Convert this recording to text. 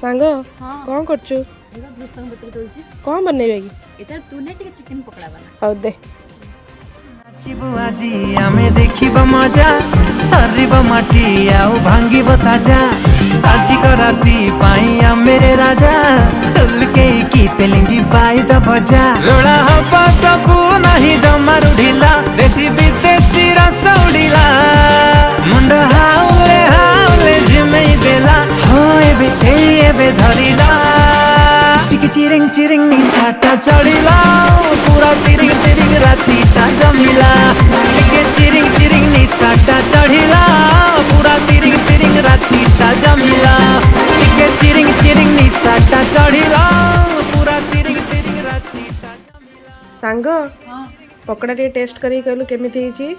सांग कौन करचु कौन बनैबे कि एटा तू ने टिके चिकन पकड़ा बना हौ दे नाचिबो आजी आमे देखिबो मजा थरिबो माटी आउ भांगिबो ताजा आजी को राती पाई मेरे राजा तुलके की तेलिंगी बाई द बजा रोड़ा हवा सबू नहीं जमारू ढीला देसी विदेशी रस उड़ीला मुंड हाउले झिमे देला हो एबे धरिला टिके चिरिंग चिरिंग निसाटा चढ़ीला पूरा तिरिंग तिरिंग राती ता जमिला टिके चिरिंग चिरिंग निसाटा चढ़ीला पूरा तिरिंग तिरिंग राती ता जमिला टिके चिरिंग चिरिंग निसाटा चढ़ीला पूरा तिरिंग तिरिंग राती ता जमिला सांग हां पकड़ा टे टेस्ट करी कहलु केमिति हिची